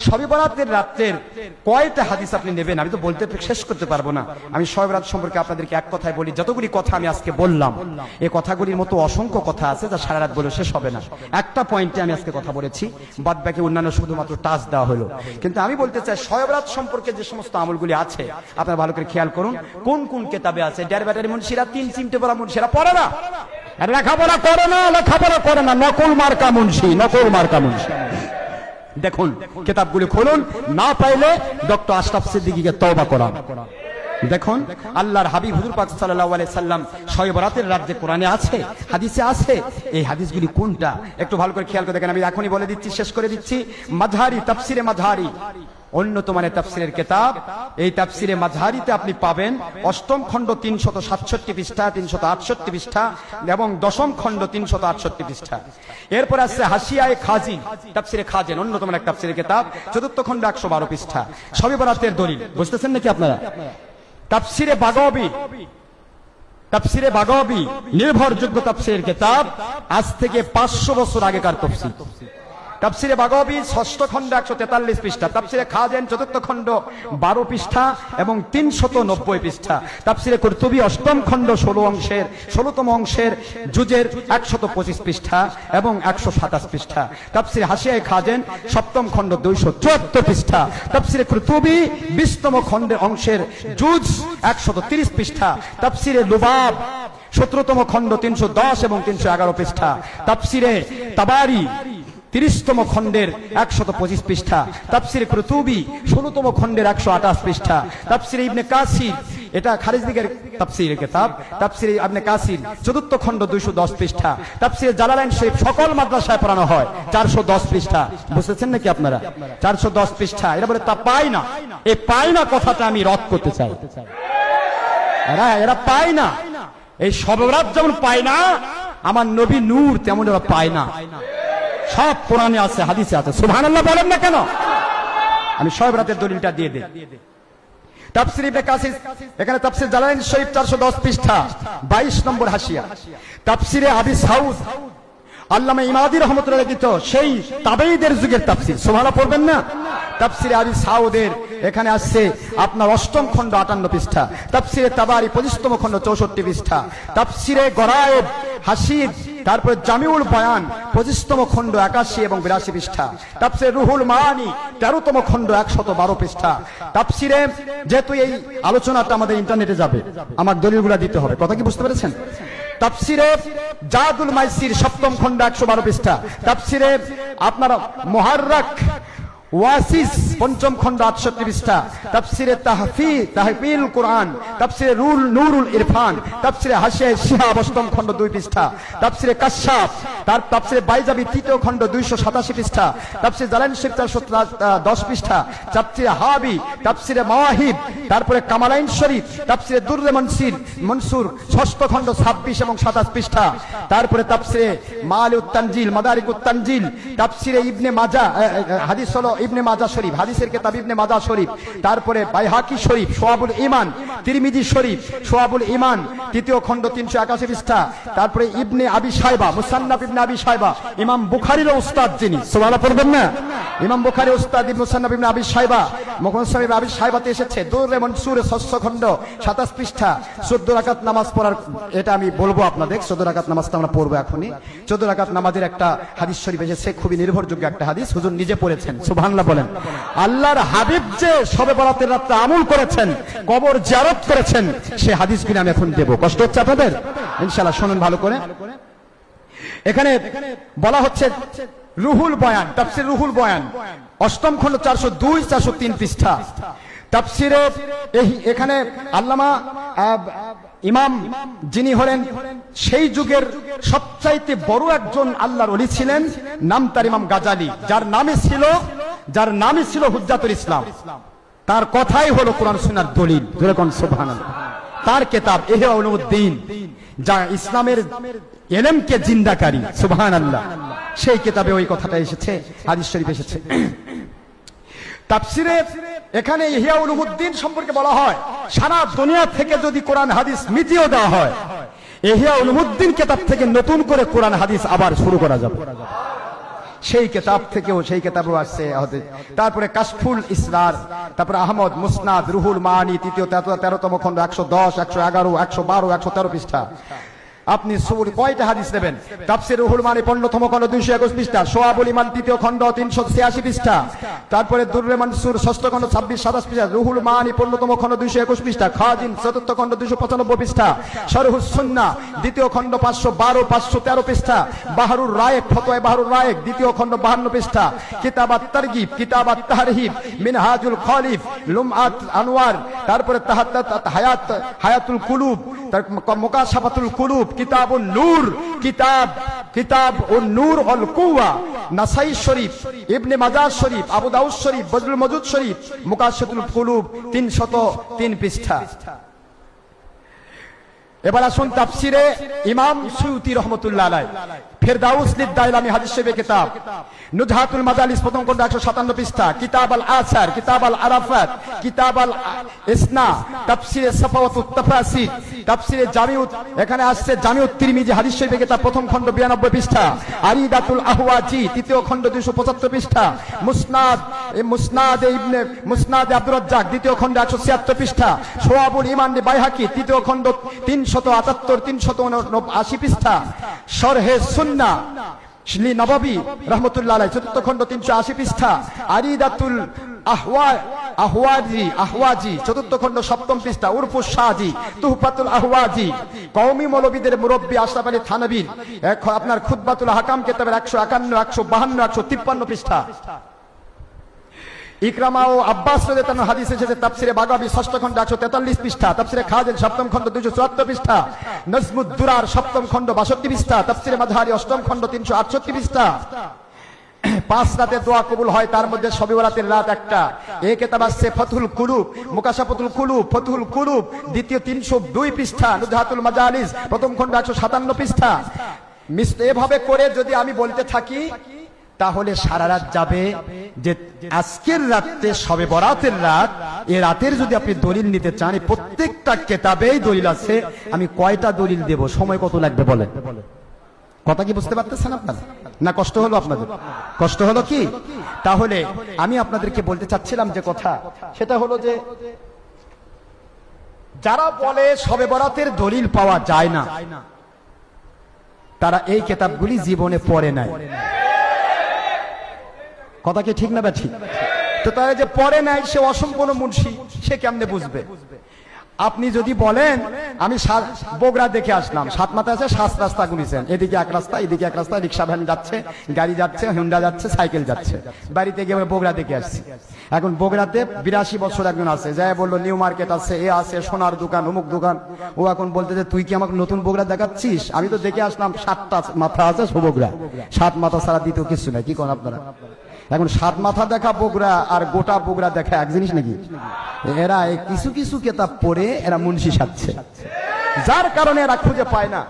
শবে বরাতের রাতের কয়টা হাদিস আপনি নেবেন আমি তো বলতে শেষ করতে পারবো না। আমি শবে বরাত সম্পর্কে আপনাদেরকে এক কথায় বলি, যতগুলি কথা আমি আজকে বললাম এই কথাগুলির মতো অসংখ্য কথা আছে যা সারা রাত বলে শেষ হবে না। একটা পয়েন্টে আমি আজকে কথা বলেছি, বাদ বাকি অন্যান্য শুধুমাত্র টাচ দেওয়া হলো। কিন্তু আমি বলতে চাই শবে বরাত সম্পর্কে যে সমস্ত আমলগুলি আছে আপনারা ভালো করে খেয়াল করুন কোন কোন কিতাবে আছে। ডের ব্যাটারি মুন্সিরা, তিন চিমটে পড়া মুন্সিরা পড়ে না, লেখাপড়া করে না, লেখাপড়া করে না, নকল মার্কা মুন্সি, নকল মার্কা মুন্সি। দেখুন কিতাবগুলি খুলুন, না পাইলে ডক্টর আশরাফ সিদ্দিকীকে তওবা করান। দেখুন আল্লাহর হাবিব হুজুর পাক সাল্লাল্লাহু আলাইহি সাল্লাম শবে বরাতের রাত যে কোরআনে আছে, হাদিসে আছে, এই হাদিসগুলি কোনটা একটু ভালো করে খেয়াল করে দেখেন। আমি এখনই বলে দিচ্ছি, শেষ করে দিচ্ছি। মাযহারি, তাফসিরে মাযহারি অন্যতম তাফসিরের কিতাব। এই তাফসিরে মাযহারিতে আপনি পাবেন অষ্টম খণ্ড 367 পৃষ্ঠা, 368 পৃষ্ঠা এবং দশম খণ্ড 368 পৃষ্ঠা। এরপর আছে হাসিয়ায়ে খাজিন, তাফসিরে খাজিন অন্যতম এক তাফসিরের কিতাব, চতুর্থ খণ্ড 112 পৃষ্ঠা। শবে বরাতের দলিল বুঝতেছেন নাকি আপনারা? তাফসিরে বাগাবী, তাফসিরে বাগাবী নির্ভরযোগ্য তাফসিরের কিতাব, আজ থেকে 500 বছর আগেকার তাফসীর। তাফসিরে বাগাবী ষষ্ঠ খণ্ড 143 পৃষ্ঠা, তাফসিরে খাজেন চতুর্থ খণ্ড 12 পৃষ্ঠা এবং 390 পৃষ্ঠা। তাফসিরে কুরতুবী অষ্টম খণ্ড 16তম অংশের জুজের 125 পৃষ্ঠা এবং 127 পৃষ্ঠা। তাফসিরে হাসিয়ায়ে খাজেন সপ্তম খণ্ড 274 পৃষ্ঠা। তাফসিরে কুরতুবী 20তম খণ্ডের অংশের জুজ 130 পৃষ্ঠা। তাফসিরে লুবাব 17তম খণ্ড 310 এবং 311 পৃষ্ঠা। তাফসিরে তাবারি 30তম খণ্ডের 125 পৃষ্ঠা। তাফসিরে কুরতুবী 16তম খণ্ডের 128 পৃষ্ঠা। তাফসিরে ইবনে কাসির, এটা খারিজদিকের তাফসিরের কিতাব, তাফসিরে ইবনে কাসির চতুর্থ খণ্ড 210 পৃষ্ঠা। তাফসিরে জালালাইন শরীফ সকল মাদ্রাসায় পড়ানো হয়, 410 পৃষ্ঠা। বুঝতেছেন নাকি আপনারা? 410 পৃষ্ঠা। এরা বলে তা পায় না। এই পায় না কথাটা আমি রদ করতে চাই। এরা পায় না। এই শবে বরাত যেমন পায় না, আমার নবী নূর তেমন এরা পায় না। সব কোরআনে আছে, হাদিসে আছে। সুবহানাল্লাহ বলেন না কেন? আমি শবে বরাতের দলিলটা দিয়ে দেই। তাফসির ইবনে কাসির, এখানে তাফসির জালালাইন শরীফ 410 পৃষ্ঠা 22 নম্বর হাসিয়া। তাফসিরে আবি সাউদ আল্লামা ইমাদি রহমাতুল্লাহ লিখিত সেই তাবেঈদের যুগের তাফসির, সুবহানাল্লাহ পড়বেন না? তাফসিরে আবি সাউদের এখানে আসছে আপনার অষ্টম খণ্ড 58 পৃষ্ঠা। তাফসিরে তাবারি 25তম খণ্ড 64 পৃষ্ঠা। তাফসিরে গরায়েব হাসিদ, তারপরে জামিউল বয়ান 25তম খণ্ড 81 এবং 82 পৃষ্ঠা। তাফসিরে রুহুল মাআনি 13তম খণ্ড 112 পৃষ্ঠা। তাফসিরে, যেহেতু এই আলোচনাটা আমাদের ইন্টারনেটে যাবে, আমার দলিলগুলো দিতে হবে, কথা কি বুঝতে পেরেছেন? তাফসিরে জাদুল মাইসির 7ম খণ্ড 112 পৃষ্ঠা। তাফসিরে আপনার মুহাররাক ওয়াসিস 5ম খণ্ড 68 পৃষ্ঠা। তাফসিরে তাহফিল কুরআন, তাফসিরে নূরুল ইরফান, তাফসিরে হাসিয়ায়ে শিহাব 8ম খণ্ড 2 পৃষ্ঠা। তাফসিরে কাশশাফ, তার তাফসিরে বাইজাবি 3য় খণ্ড 287 পৃষ্ঠা। তাফসিরে জালালাইন শরীফ 410 পৃষ্ঠা। তাফসিরে হাবি, তাফসিরে মাওয়াহিব, তারপরে কামালাইন শরীফ, তাফসিরে দুররে মনসুর 6ষ্ঠ খণ্ড 26 এবং 27 পৃষ্ঠা। তারপরে তাফসিরে মাআলিউত তানজিল, মাদারিকুত তানজিল, তাফসিরে ইবনে মাজাহ, হাদিস হলো ইবনে মাজাহ শরীফ, হাদিসের কিতাব ইবনে মাজাহ শরীফ। তারপরে বাইহাকি শরীফ, শুআবুল ঈমান, তিরমিজি শরীফ, শুআবুল ঈমান 3য় খণ্ড 381 পৃষ্ঠা। তারপরে ইবনে আবি শায়বা, মুসান্নাফ ইবনে আবি শায়বা, ইমাম বুখারীর উস্তাদ যিনি, সুবহানাল্লাহ পড়বেন না? ইমাম বুখারীর উস্তাদ মুসান্নাফ ইবনে আবি শায়বা, মুসান্নাফ ইবনে আবি শায়বাতে এসেছে দুররে মনসুর 6ষ্ঠ খণ্ড 27 পৃষ্ঠা। 14 রাকাত নামাজ পড়ার, এটা আমি বলবো আপনাদের, 14 রাকাত নামাজটা আমরা পড়বো এখনই। 14 রাকাত নামাজের একটা হাদিস শরীফ এসেছে, খুবই নির্ভরযোগ্য একটা হাদিস, হুজুর নিজে পড়েছেন, সুবহানাল্লাহ বলেন। আল্লাহর হাবিব যে শবে বরাতের রাতে আমল করেছেন, কবর জিয়ারত করেছেন, সেই হাদিসগুলো আমি এখন দেব। কষ্ট হচ্ছে আপনাদের? ইনশাআল্লাহ শুনুন ভালো করে। এখানে বলা হচ্ছে রুহুল বয়ান, তাফসির রুহুল বয়ান 8ম খণ্ড 402 403 পৃষ্ঠা। তাফসিরে এখানে আল্লামা ইমাম যিনি হলেন সেই যুগের সবচাইতে বড় একজন আল্লাহর ওলি ছিলেন, নাম তার ইমাম গাজালি, যার নামই ছিল হুজ্জাতুল ইসলাম। তার কথাই হলো কোরআন সুন্নাহর দলিল, জোরে কোন সুবহানাল্লাহ। তার কিতাব ইহয়া উলুমুদ্দিন, যা ইসলামের ইলমকে জিন্দাকারী, সুবহানাল্লাহ, সেই কিতাবে ওই কথাটা এসেছে, হাদিস শরীফ এসেছে। তাফসিরে এখানে ইহয়া উলুমুদ্দিন সম্পর্কে বলা হয়, সারা দুনিয়া থেকে যদি কোরআন হাদিস মিটিয়ে দেওয়া হয়, ইহয়া উলুমুদ্দিন কিতাব থেকে নতুন করে কোরআন হাদিস আবার শুরু করা যাবে। সেই কিতাব থেকেও সেই কিতাবও আসছে। তারপরে কাশফুল ইসরার, তারপরে আহমদ মুসনাদ, রুহুল মানি তৃতীয় 13তম খণ্ড 110, 111, 112, 113 পৃষ্ঠা। আপনি কয়টা হাদিস নেবেন? তাফসীর রুহুল মানি 15তম খণ্ড 221 পৃষ্ঠা, সোয়াবুল ইমান তৃতীয় খণ্ড 386 পৃষ্ঠা, তারপরে দুররে মানসুর ষষ্ঠ খণ্ড 26-27 পৃষ্ঠা, রুহুল মানি 15তম খণ্ড 221 পৃষ্ঠা, খাজিন চতুর্থ খণ্ড 295 পৃষ্ঠা, শরহুস সুন্নাহ দ্বিতীয় খণ্ড 512-513 পৃষ্ঠা, বাহরুর রায়েক ফতোয়া বাহরুর রায়েক দ্বিতীয় খণ্ড 52 পৃষ্ঠা, কিতাবাত তারগিব, কিতাবাত তাহরিব, মিনহাজুল খালিফ, লুমআত আনওয়ার, তারপরে হায়াতুল কুলুব, মুকাশাফাতুল কুলুব, কিতাবুন নূর, কিতাবুন নূর ওয়াল কুওয়া, নাসাই শরীফ, ইবনে মাজাহ শরীফ, আবু দাউদ শরীফ, বজলুল মজুদ শরীফ, মুকাশাফাতুল কুলুব 303 পৃষ্ঠা। এবার আসুন তাফসিরে ইমাম সুয়ুতী রহমাতুল্লাহ আলাইহি, ফেরদাউস লিদ-দাইলামি হাদিস শরীফের কিতাব, নুজহাতুল মাজালিস প্রথম খণ্ড 157 পৃষ্ঠা, কিতাব আল আসার, কিতাব আল আরাফাত, কিতাব আল ইসনা, তাফসিরে সাফাওয়াতুত তাফাসির, তাফসিরে জামিউত, এখানে আসছে জামিউত তিরমিজি হাদিস শরীফের কিতাব প্রথম খণ্ড 92 পৃষ্ঠা, আরিদাতুল আহওয়াজি তৃতীয় খণ্ড 275 পৃষ্ঠা, মুসনাদ আব্দুর রাজ্জাক দ্বিতীয় খণ্ড 176 পৃষ্ঠা, সোয়াবুল ইমান বাইহাকি তৃতীয় খণ্ড 378-379 পৃষ্ঠা, শরহে সুন্নাহ শ্রী নববী রহমতুল্লাহ আলাইহি চতুর্থ খণ্ড 380 পৃষ্ঠা, আরিদাতুল আহওয়াজি চতুর্থ খণ্ড 7ম পৃষ্ঠা, উরফুস শাহজি, তুহফাতুল আহওয়াজি, কওমি মৌলবীদের মুরব্বী আশরাফ আলী থানভীর আপনার খুতবাতুল আহকাম কিতাবের 151, 152, 153 পৃষ্ঠা। ইকরামা ও আব্বাস রাদিয়াল্লাহু আনহু হাদিস এসেছে তাফসিরে বাগাবী ষষ্ঠ খণ্ড 143 পৃষ্ঠা, তাফসিরে খাজিল সপ্তম খণ্ড 274 পৃষ্ঠা, নজমুদ দুরার সপ্তম খণ্ড 62 পৃষ্ঠা, তাফসিরে মাযহারি অষ্টম খণ্ড 368 পৃষ্ঠা। 5 রাতে দোয়া কবুল হয়, তার মধ্যে শবে বরাতের রাত একটা। এই কিতাব আছে ফতহুল কুলুব, মুকাশাফাতুল কুলুব, ফতহুল কুলুব দ্বিতীয় 302 পৃষ্ঠা, নুজহাতুল মাজালিস প্রথম খণ্ড 157 পৃষ্ঠা। এভাবে করে যদি আমি বলতে থাকি তাহলে সারা রাত যাবে। যে আজকের রাতে শবে বরাতের রাত, এই রাতের যদি আপনি দলিল নিতে চান, প্রত্যেকটা কিতাবেই দলিল আছে। আমি কয়টা দলিল দেব, সময় কত লাগবে বলেন? কথা কি বুঝতে পারতেছেন আপনারা? না কষ্ট হলো আপনাদের? কষ্ট হলো কি? তাহলে আমি আপনাদেরকে বলতে চাচ্ছিলাম যে কথা, সেটা হলো যে যারা বলে শবে বরাতের দলিল পাওয়া যায় না, তারা এই কিতাবগুলি জীবনে পড়ে নাই। কথা কি ঠিক না বা ঠিক? তো তারা যে পড়ে নাই, সে অসম্পূর্ণ মুন্সি, সে কেমনে বুঝবে? আপনি যদি বলেন আমি বগুড়া দেখে আসলাম, 7 মাথা আছে, 7 রাস্তা গুনিছেন, এদিকে এক রাস্তা, এদিকে এক রাস্তা, রিক্সা ভ্যান যাচ্ছে, গাড়ি যাচ্ছে, হুন্ডা যাচ্ছে, সাইকেল যাচ্ছে, বাড়িতে গিয়ে বগুড়া দেখে আসছি। এখন বগুড়াতে 82 বছর একজন আছে, যাই বললো নিউ মার্কেট আছে, এ আছে, সোনার দোকান, অমুক দোকান। ও এখন বলতে যে তুই কি আমাকে নতুন বগুড়া দেখাচ্ছিস? আমি তো দেখে আসলাম 7টা মাথা আছে বগুড়া, 7 মাথা ছাড়া দ্বিতীয় কিছু নাই। কি করেন আপনারা? এখন 7 মাথা দেখা বগুড়া আর গোটা বগুড়া দেখা এক জিনিস নাকি? এরা কিছু কিছু কিতাব পড়ে এরা মুন্সি সাজছে, যার কারণে এরা খুঁজে পায় না।